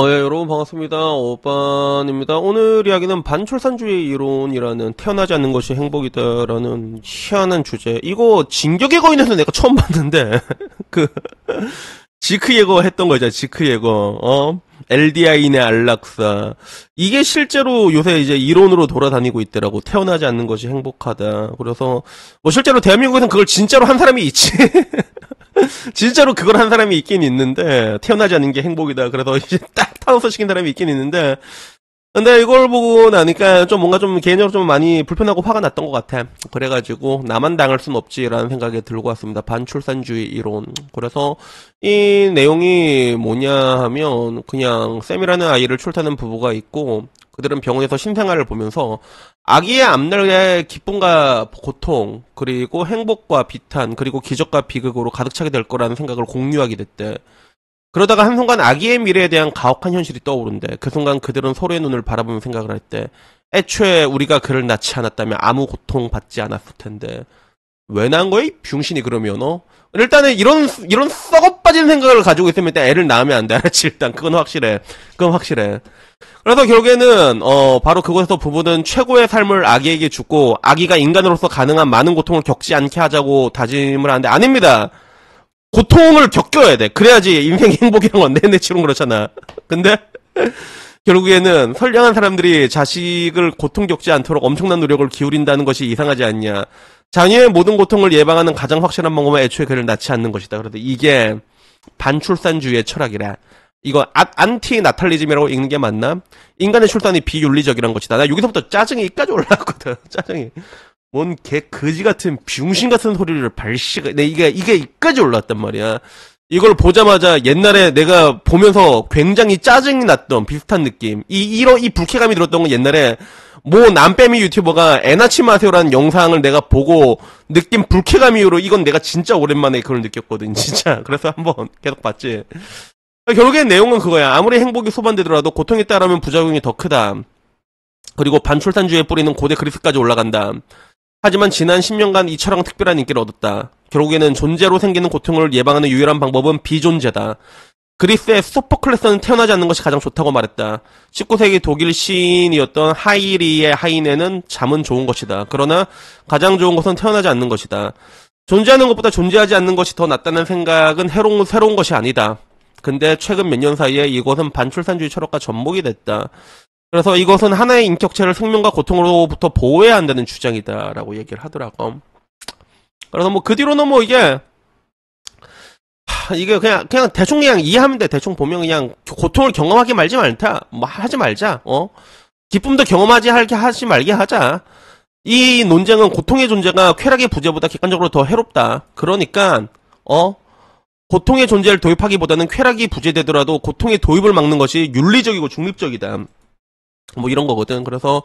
예, 여러분 반갑습니다. 오빤입니다. 오늘 이야기는 반출산주의 이론이라는 태어나지 않는 것이 행복이다라는 희한한 주제. 이거 진격의 거인에서 내가 처음 봤는데 그 지크 예거 했던 거 있잖아. 지크 예거. 엘디아인의 안락사. 이게 실제로 요새 이제 이론으로 돌아다니고 있더라고. 태어나지 않는 것이 행복하다. 그래서 뭐 실제로 대한민국에서는 그걸 진짜로 한 사람이 있지. 진짜로 그걸 한 사람이 있긴 있는데, 태어나지 않는 게 행복이다. 그래서 이제 딱 타워서 시킨 사람이 있긴 있는데, 근데 이걸 보고 나니까 좀 뭔가 좀 개인적으로 좀 많이 불편하고 화가 났던 것 같아. 그래가지고 나만 당할 순 없지라는 생각에 들고 왔습니다. 반출산주의 이론. 그래서 이 내용이 뭐냐 하면 그냥 샘이라는 아이를 출산한 부부가 있고, 그들은 병원에서 신생아를 보면서 아기의 앞날의 기쁨과 고통, 그리고 행복과 비탄, 그리고 기적과 비극으로 가득 차게 될 거라는 생각을 공유하게 됐대. 그러다가 한순간 아기의 미래에 대한 가혹한 현실이 떠오른대. 그 순간 그들은 서로의 눈을 바라보며 생각을 했대. 애초에 우리가 그를 낳지 않았다면 아무 고통받지 않았을 텐데. 왜 낳은 거야? 이 병신이 그러면, 일단은 이런 썩어빠진 생각을 가지고 있으면 일단 애를 낳으면 안 돼. 알았지? 일단 그건 확실해. 그건 확실해. 그래서 결국에는 바로 그곳에서 부부는 최고의 삶을 아기에게 주고 아기가 인간으로서 가능한 많은 고통을 겪지 않게 하자고 다짐을 하는데 아닙니다. 고통을 겪어야 돼. 그래야지 인생의 행복이란 건 내내 치रून 그렇잖아. 근데 결국에는 선량한 사람들이 자식을 고통 겪지 않도록 엄청난 노력을 기울인다는 것이 이상하지 않냐. 자녀의 모든 고통을 예방하는 가장 확실한 방법은 애초에 그를 낳지 않는 것이다. 그런데 이게 반출산주의의 철학이라. 이거 안티 나탈리즘이라고 읽는 게 맞나? 인간의 출산이 비윤리적이란 것이다. 나 여기서부터 짜증이 이까지 올라왔거든. 짜증이. 뭔 개 거지 같은 병신 같은 소리를 발씨가. 이게 이까지 올라왔단 말이야. 이걸 보자마자 옛날에 내가 보면서 굉장히 짜증이 났던 비슷한 느낌. 이 불쾌감이 들었던 건 옛날에 뭐 남빼미 유튜버가 애나치 마세요라는 영상을 내가 보고 느낀 불쾌감 이후로 이건 내가 진짜 오랜만에 그걸 느꼈거든. 진짜. 그래서 한번 계속 봤지. 결국엔 내용은 그거야. 아무리 행복이 소반되더라도 고통에 따르면 부작용이 더 크다. 그리고 반출산주의에 뿌리는 고대 그리스까지 올라간다. 하지만 지난 10년간 이 철학은 특별한 인기를 얻었다. 결국에는 존재로 생기는 고통을 예방하는 유일한 방법은 비존재다. 그리스의 소포클레스는 태어나지 않는 것이 가장 좋다고 말했다. 19세기 독일 시인이었던 하이리의 하이네는 잠은 좋은 것이다. 그러나 가장 좋은 것은 태어나지 않는 것이다. 존재하는 것보다 존재하지 않는 것이 더 낫다는 생각은 새로운 것이 아니다. 근데 최근 몇 년 사이에 이것은 반출산주의 철학과 접목이 됐다. 그래서 이것은 하나의 인격체를 생명과 고통으로부터 보호해야 한다는 주장이다라고 얘기를 하더라고. 그래서 뭐 그 뒤로는 뭐 이게 그냥 대충 그냥 이해하면 돼. 대충 보면 그냥 고통을 경험하게 말지 말자. 뭐 하지 말자. 기쁨도 하지 말게 하자. 이 논쟁은 고통의 존재가 쾌락의 부재보다 객관적으로 더 해롭다. 그러니까 고통의 존재를 도입하기보다는 쾌락이 부재되더라도 고통의 도입을 막는 것이 윤리적이고 중립적이다. 뭐 이런 거거든. 그래서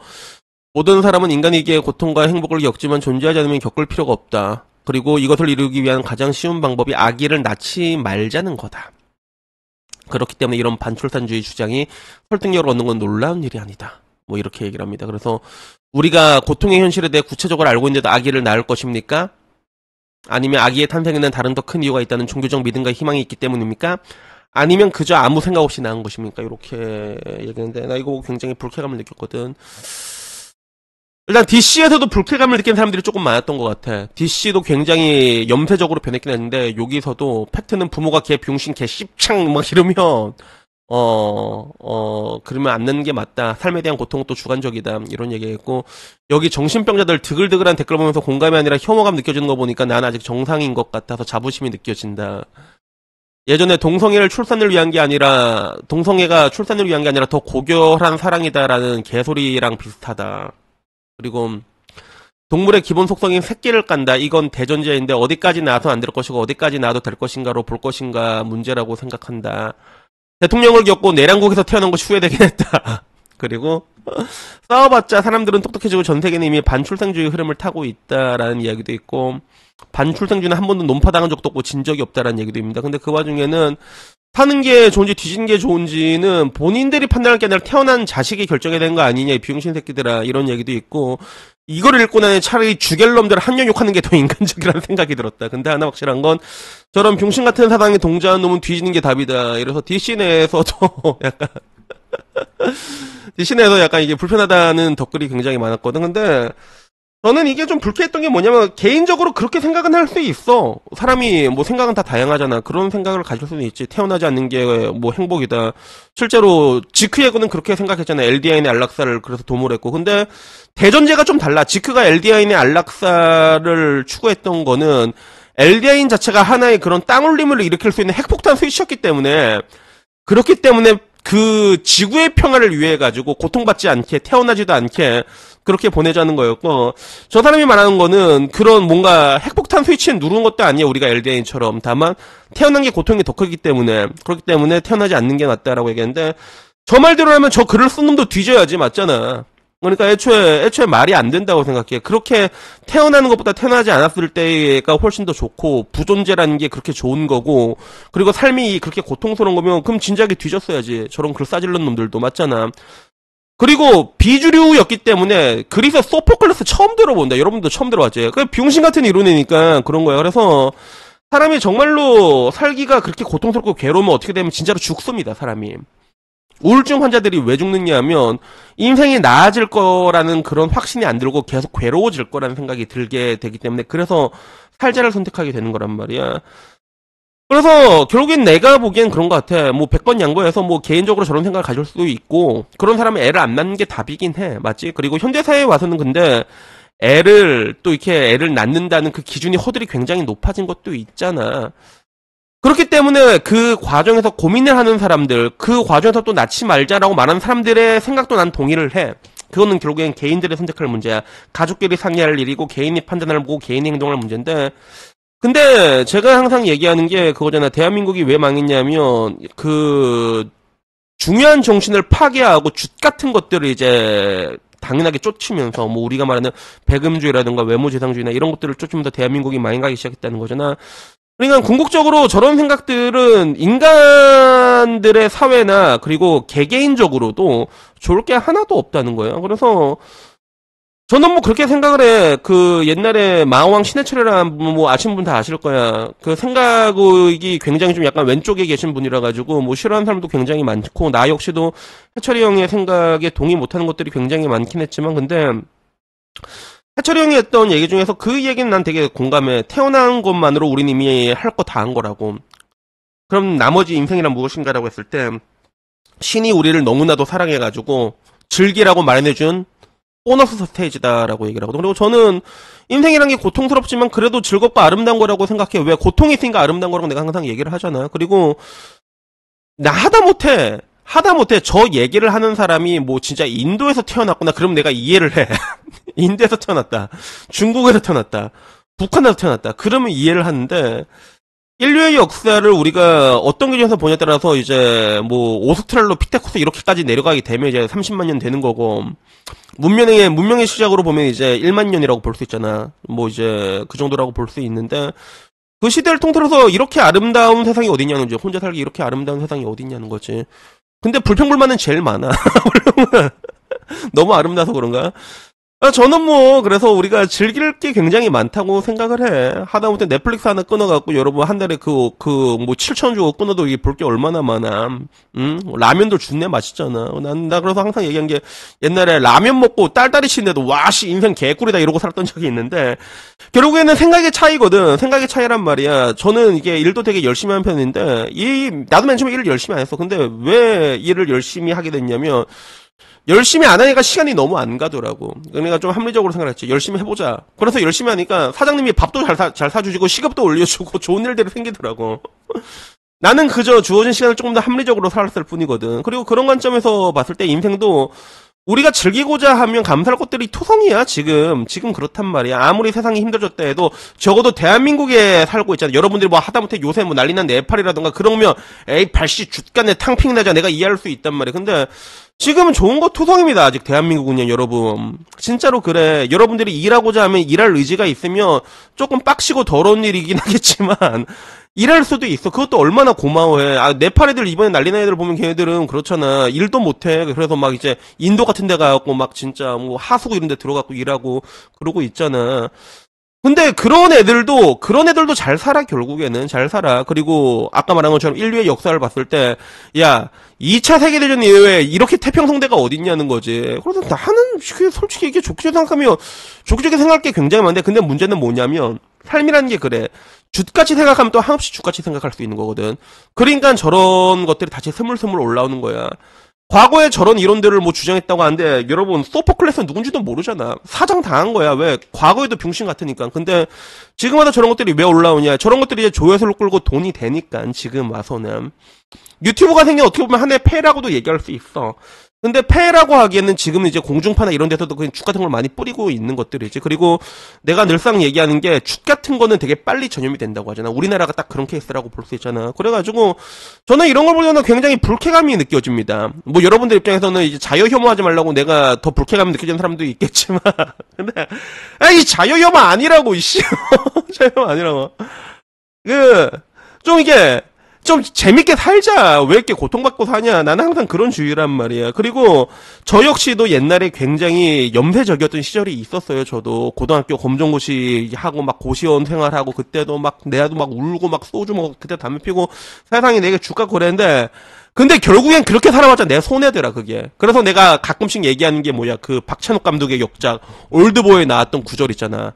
모든 사람은 인간에게 고통과 행복을 겪지만 존재하지 않으면 겪을 필요가 없다. 그리고 이것을 이루기 위한 가장 쉬운 방법이 아기를 낳지 말자는 거다. 그렇기 때문에 이런 반출산주의 주장이 설득력을 얻는 건 놀라운 일이 아니다. 뭐 이렇게 얘기를 합니다. 그래서 우리가 고통의 현실에 대해 구체적으로 알고 있는데도 아기를 낳을 것입니까? 아니면 아기의 탄생에는 다른 더 큰 이유가 있다는 종교적 믿음과 희망이 있기 때문입니까? 아니면 그저 아무 생각 없이 낳은 것입니까? 이렇게 얘기했는데 나 이거 굉장히 불쾌감을 느꼈거든. 일단 DC에서도 불쾌감을 느낀 사람들이 조금 많았던 것 같아. DC도 굉장히 염세적으로 변했긴 했는데 여기서도 팩트는 부모가 개 병신 개 씹창 막 이러면 그러면 안 낳는 게 맞다. 삶에 대한 고통은 또 주관적이다. 이런 얘기했고 여기 정신병자들 드글드글한 댓글 보면서 공감이 아니라 혐오감 느껴지는 거 보니까 난 아직 정상인 것 같아서 자부심이 느껴진다. 예전에 동성애가 출산을 위한 게 아니라 더 고결한 사랑이다라는 개소리랑 비슷하다. 그리고 동물의 기본 속성인 새끼를 깐다. 이건 대전제인데 어디까지 낳아서 안 될 것이고 어디까지 낳아도 될 것인가로 볼 것인가 문제라고 생각한다. 대통령을 겪고 내량국에서 태어난 것이 후회되긴 했다. 그리고 싸워봤자 사람들은 똑똑해지고 전 세계는 이미 반출생주의 흐름을 타고 있다라는 이야기도 있고 반출생주는 한 번도 논파당한 적도 없고 진 적이 없다라는 얘기도 있습니다. 근데 그 와중에는 사는 게 좋은지 뒤지는 게 좋은지는 본인들이 판단할 게 아니라 태어난 자식이 결정해야 되는 거 아니냐 이 비용신 새끼들아 이런 얘기도 있고 이거를 읽고 나니 차라리 주갤 놈들을 한년 욕하는 게 더 인간적이라는 생각이 들었다. 근데 하나 확실한 건 저런 병신 같은 사상에 동조한 놈은 뒤지는 게 답이다. 이래서 DC 내에서도 약간 DC 내에서 약간 이게 불편하다는 댓글이 굉장히 많았거든. 근데 저는 이게 좀 불쾌했던 게 뭐냐면 개인적으로 그렇게 생각은 할 수 있어. 사람이 뭐 생각은 다 다양하잖아. 그런 생각을 가질 수는 있지. 태어나지 않는 게 뭐 행복이다. 실제로 지크예고는 그렇게 생각했잖아. LDI인의 안락사를 그래서 도모를 했고. 근데 대전제가 좀 달라. 지크가 LDI인의 안락사를 추구했던 거는 LDI인 자체가 하나의 그런 땅울림을 일으킬 수 있는 핵폭탄 스위치였기 때문에 그렇기 때문에 그 지구의 평화를 위해 가지고 고통받지 않게 태어나지도 않게 그렇게 보내자는 거였고, 저 사람이 말하는 거는 그런 뭔가 핵폭탄 스위치에 누른 것도 아니에요. 우리가 LDN처럼. 다만 태어난 게 고통이 더 크기 때문에, 그렇기 때문에 태어나지 않는 게 낫다라고 얘기했는데, 저 말대로라면 저 글을 쓴 놈도 뒤져야지. 맞잖아. 그러니까 애초에 말이 안 된다고 생각해. 그렇게 태어나는 것보다 태어나지 않았을 때가 훨씬 더 좋고, 부존재라는 게 그렇게 좋은 거고, 그리고 삶이 그렇게 고통스러운 거면 그럼 진작에 뒤졌어야지. 저런 글 싸질른 놈들도. 맞잖아. 그리고 비주류였기 때문에 그리스 소포클레스 처음 들어본다. 여러분도 처음 들어봤지. 그 병신 같은 이론이니까 그런 거야. 그래서 사람이 정말로 살기가 그렇게 고통스럽고 괴로우면 어떻게 되면 진짜로 죽습니다. 사람이. 우울증 환자들이 왜 죽느냐 하면 인생이 나아질 거라는 그런 확신이 안 들고 계속 괴로워질 거라는 생각이 들게 되기 때문에, 그래서 살자를 선택하게 되는 거란 말이야. 그래서 결국엔 내가 보기엔 그런 것 같아. 뭐 100번 양보해서 뭐 개인적으로 저런 생각을 가질 수도 있고, 그런 사람은 애를 안 낳는 게 답이긴 해. 맞지? 그리고 현대사회에 와서는 근데 애를 또 이렇게 애를 낳는다는 그 기준이 허들이 굉장히 높아진 것도 있잖아. 그렇기 때문에 그 과정에서 고민을 하는 사람들, 그 과정에서 또 낳지 말자라고 말하는 사람들의 생각도 난 동의를 해. 그거는 결국엔 개인들의 선택할 문제야. 가족끼리 상의할 일이고 개인이 판단을 보고 개인이 행동할 문제인데, 근데 제가 항상 얘기하는 게 그거잖아. 대한민국이 왜 망했냐면 그 중요한 정신을 파괴하고 죗 같은 것들을 이제 당연하게 쫓으면서, 뭐 우리가 말하는 배금주의라든가 외모지상주의나 이런 것들을 쫓으면서 대한민국이 망해가기 시작했다는 거잖아. 그러니까 궁극적으로 저런 생각들은 인간들의 사회나 그리고 개개인적으로도 좋을 게 하나도 없다는 거예요. 그래서 저는 뭐 그렇게 생각을 해. 그 옛날에 마왕 신해철이라는 뭐 아시는 분 다 아실 거야. 그 생각이 굉장히 좀 약간 왼쪽에 계신 분이라 가지고 뭐 싫어하는 사람도 굉장히 많고, 나 역시도 해철이 형의 생각에 동의 못하는 것들이 굉장히 많긴 했지만, 근데 해철이 형이 했던 얘기 중에서 그 얘기는 난 되게 공감해. 태어난 것만으로 우린 이미 할 거 다 한 거라고. 그럼 나머지 인생이란 무엇인가라고 했을 때 신이 우리를 너무나도 사랑해가지고 즐기라고 마련해준 보너스 스테이지다라고 얘기를 하거든. 그리고 저는 인생이란 게 고통스럽지만 그래도 즐겁고 아름다운 거라고 생각해. 왜? 고통이 있으니까 아름다운 거라고 내가 항상 얘기를 하잖아. 그리고 나 하다못해 저 얘기를 하는 사람이 뭐 진짜 인도에서 태어났구나, 그럼 내가 이해를 해. 인도에서 태어났다, 중국에서 태어났다, 북한에서 태어났다, 그러면 이해를 하는데, 인류의 역사를 우리가 어떤 기준에서 보냐에 따라서 이제 뭐 오스트랄로피테쿠스 이렇게까지 내려가게 되면 이제 30만 년 되는 거고, 문명의 시작으로 보면 이제 1만 년이라고 볼 수 있잖아. 뭐 이제 그 정도라고 볼 수 있는데, 그 시대를 통틀어서 이렇게 아름다운 세상이 어딨냐는 거지. 혼자 살기 이렇게 아름다운 세상이 어딨냐는 거지. 근데 불평불만은 제일 많아. 너무 아름다워서 그런가? 저는 뭐 그래서 우리가 즐길 게 굉장히 많다고 생각을 해. 하다못해 넷플릭스 하나 끊어갖고 여러분 한 달에 뭐 7천 주고 끊어도 이게 볼 게 얼마나 많아. 라면도 준내 맛있잖아. 나 그래서 항상 얘기한 게, 옛날에 라면 먹고 딸딸이 치는데도 와씨 인생 개꿀이다 이러고 살았던 적이 있는데, 결국에는 생각의 차이거든. 생각의 차이란 말이야. 저는 이게 일도 되게 열심히 하는 편인데, 나도 맨 처음에 일을 열심히 안 했어. 근데 왜 일을 열심히 하게 됐냐면, 열심히 안 하니까 시간이 너무 안 가더라고. 그러니까 좀 합리적으로 생각했지. 열심히 해보자. 그래서 열심히 하니까 사장님이 밥도 잘 사주시고 시급도 올려주고 좋은 일들이 생기더라고. 나는 그저 주어진 시간을 조금 더 합리적으로 살았을 뿐이거든. 그리고 그런 관점에서 봤을 때 인생도 우리가 즐기고자 하면 감사할 것들이 투성이야. 지금 그렇단 말이야. 아무리 세상이 힘들어졌다 해도 적어도 대한민국에 살고 있잖아. 여러분들이 뭐 하다못해 요새 뭐 난리난 네팔이라던가 그러면 에이 발씨 죗간에 탕핑 나자, 내가 이해할 수 있단 말이야. 근데 지금은 좋은 거 투성입니다. 아직 대한민국은요, 여러분. 진짜로 그래. 여러분들이 일하고자 하면 일할 의지가 있으면 조금 빡시고 더러운 일이긴 하겠지만 일할 수도 있어. 그것도 얼마나 고마워해. 아, 네팔 애들 이번에 난리 난 애들 보면 걔네들은 그렇잖아. 일도 못해. 그래서 막 이제 인도 같은 데 가갖고 막 진짜 뭐 하수구 이런 데 들어가고 일하고 그러고 있잖아. 근데 그런 애들도 잘 살아, 결국에는. 잘 살아. 그리고 아까 말한 것처럼 인류의 역사를 봤을 때, 야, 2차 세계대전 이후에 이렇게 태평성대가 어딨냐는 거지. 그래서 나는 솔직히 이게 좋게 생각하면, 좋게 생각할 게 굉장히 많은데, 근데 문제는 뭐냐면, 삶이라는 게 그래. 죗같이 생각하면 또 한없이 죗같이 생각할 수 있는 거거든. 그러니까 저런 것들이 다시 스물스물 올라오는 거야. 과거에 저런 이론들을 뭐 주장했다고 하는데 여러분 소포클레스는 누군지도 모르잖아. 사장 당한 거야. 왜? 과거에도 병신 같으니까. 근데 지금 와서 저런 것들이 왜 올라오냐. 저런 것들이 이제 조회수를 끌고 돈이 되니까 지금 와서는. 유튜브가 생겨 어떻게 보면 하나의 폐라고도 얘기할 수 있어. 근데 폐라고 하기에는 지금 이제 공중파나 이런 데서도 그냥 죽 같은 걸 많이 뿌리고 있는 것들이지. 그리고 내가 늘상 얘기하는 게 죽 같은 거는 되게 빨리 전염이 된다고 하잖아. 우리나라가 딱 그런 케이스라고 볼 수 있잖아. 그래가지고 저는 이런 걸 보면 굉장히 불쾌감이 느껴집니다. 뭐 여러분들 입장에서는 이제 자유 혐오하지 말라고 내가 더 불쾌감이 느껴지는 사람도 있겠지만 근데 이 자유 혐오 아니라고 이씨 자유 혐오 아니라고 좀 이게 좀 재밌게 살자. 왜 이렇게 고통받고 사냐. 나는 항상 그런 주의란 말이야. 그리고 저 역시도 옛날에 굉장히 염세적이었던 시절이 있었어요. 저도 고등학교 검정고시 하고 막 고시원 생활하고 그때도 막 내야도 막 울고 막 소주 먹고 그때 담배 피고 세상에 내게 죽겠고 그랬는데 근데 결국엔 그렇게 살아봤자 내 손해더라 그게. 그래서 내가 가끔씩 얘기하는 게 뭐야. 그 박찬욱 감독의 역작 올드보이에 나왔던 구절 있잖아.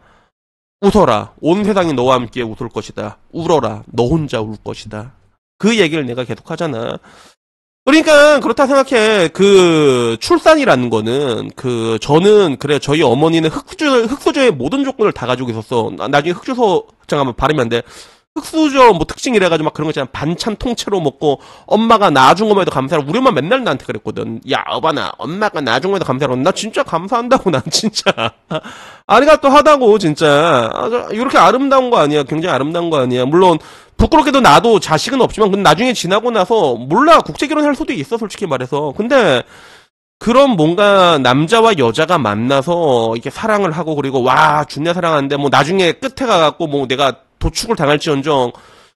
웃어라. 온 세상이 너와 함께 웃을 것이다. 울어라. 너 혼자 울 것이다. 그 얘기를 내가 계속 하잖아. 그러니까 그렇다 생각해. 그 출산이라는 거는 저는 그래 저희 어머니는 흑수저의 모든 조건을 다 가지고 있었어. 나중에 흑주소 잠깐만 발음이 안 돼. 흑수저 뭐 특징이래가지고 막 그런 거 있잖아. 반찬 통째로 먹고 엄마가 낳아준 것만 해도 감사하고 우리 엄마 맨날 나한테 그랬거든. 야 어바나 엄마가 낳아준 것만 해도 감사하고 나 진짜 감사한다고 난 진짜 아리가또 하다고 진짜 이렇게 아름다운 거 아니야. 굉장히 아름다운 거 아니야. 물론 부끄럽게도 나도 자식은 없지만 근데 나중에 지나고 나서 몰라 국제결혼 할 수도 있어 솔직히 말해서. 근데 그런 뭔가 남자와 여자가 만나서 이렇게 사랑을 하고 그리고 와 준내 사랑하는데 뭐 나중에 끝에 가갖고 뭐 내가 도축을 당할지언정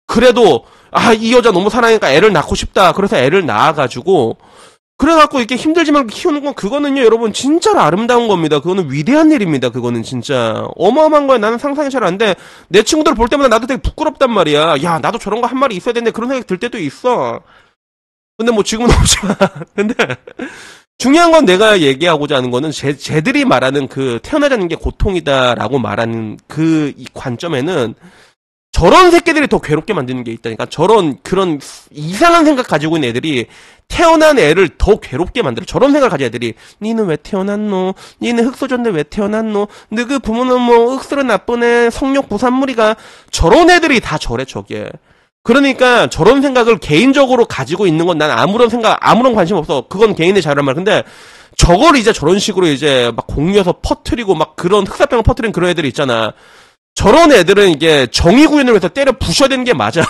그래도 이 여자 너무 사랑하니까 애를 낳고 싶다. 그래서 애를 낳아가지고 그래갖고 이렇게 힘들지만 키우는 건 그거는요 여러분 진짜로 아름다운 겁니다. 그거는 위대한 일입니다. 그거는 진짜 어마어마한 거야. 나는 상상이 잘 안 돼. 내 친구들 볼 때마다 나도 되게 부끄럽단 말이야. 야 나도 저런 거 한 마리 있어야 되는데 그런 생각이 들 때도 있어. 근데 뭐 지금은 없지만 근데 중요한 건 내가 얘기하고자 하는 거는 쟤들이 말하는 그 태어나자는 게 고통이다라고 말하는 그 이 관점에는 저런 새끼들이 더 괴롭게 만드는 게 있다니까. 그런 이상한 생각 가지고 있는 애들이 태어난 애를 더 괴롭게 만들어. 저런 생각을 가진 애들이 니는 왜 태어났노? 니는 흑수저인데 왜 태어났노? 너그 부모는 뭐 흑수로 나쁜 애 성욕 부산물이가. 저런 애들이 다 저래 저게. 그러니까 저런 생각을 개인적으로 가지고 있는 건 난 아무런 관심 없어. 그건 개인의 자유란 말. 근데 저걸 이제 저런 식으로 이제 막 공유해서 퍼뜨리고 막 그런 흑사병을 퍼뜨리는 그런 애들이 있잖아. 저런 애들은 이게 정의 구현을 위해서 때려 부셔야 되는 게 맞아.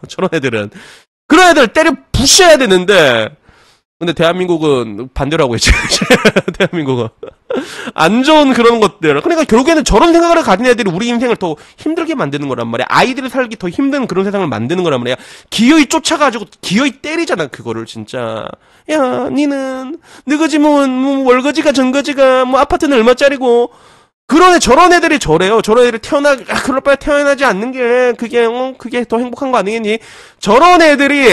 저런 애들은. 그런 애들 때려 부셔야 되는데, 근데 대한민국은 반대로 하고 있지. 대한민국은. 안 좋은 그런 것들. 그러니까 결국에는 저런 생각을 가진 애들이 우리 인생을 더 힘들게 만드는 거란 말이야. 아이들이 살기 더 힘든 그런 세상을 만드는 거란 말이야. 기어이 쫓아가지고, 기어이 때리잖아, 그거를, 진짜. 야, 니는, 너거지, 뭐, 월거지가, 전거지가, 뭐, 아파트는 얼마짜리고, 저런 애들이 저래요. 저런 애들이 그럴 바에 태어나지 않는 게, 그게 더 행복한 거 아니겠니? 저런 애들이,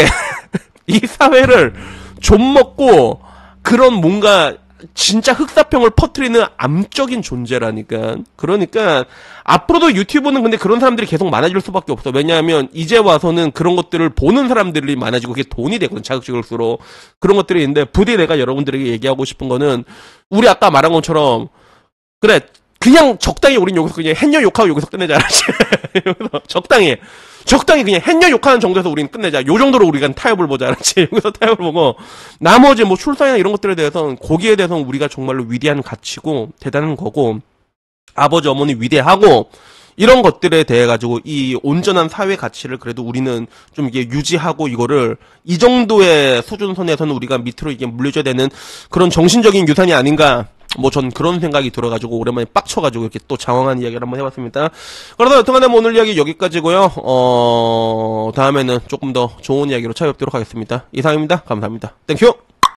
이 사회를 좀 먹고, 그런 뭔가, 진짜 흑사병을 퍼뜨리는 암적인 존재라니까. 그러니까, 앞으로도 유튜브는 근데 그런 사람들이 계속 많아질 수밖에 없어. 왜냐하면, 이제 와서는 그런 것들을 보는 사람들이 많아지고, 그게 돈이 되거든, 자극적일수록. 그런 것들이 있는데, 부디 내가 여러분들에게 얘기하고 싶은 거는, 우리 아까 말한 것처럼, 그래, 그냥 적당히 우린 여기서 그냥 햇녀 욕하고 여기서 끝내자. 여기서 적당히 그냥 햇녀 욕하는 정도에서 우린 끝내자. 요 정도로 우리가 타협을 보자. 알았지? 여기서 타협을 보고 나머지 뭐 출산이나 이런 것들에 대해서는 거기에 대해서는 우리가 정말로 위대한 가치고 대단한 거고 아버지 어머니 위대하고 이런 것들에 대해 가지고 이 온전한 사회 가치를 그래도 우리는 좀 이게 유지하고 이거를 이 정도의 수준 선에서는 우리가 밑으로 이게 물려줘야 되는 그런 정신적인 유산이 아닌가. 뭐 전 그런 생각이 들어가지고 오랜만에 빡쳐가지고 이렇게 또 장황한 이야기를 한번 해봤습니다. 그러다 여튼간에 뭐 오늘 이야기 여기까지고요. 다음에는 조금 더 좋은 이야기로 찾아뵙도록 하겠습니다. 이상입니다. 감사합니다. 땡큐!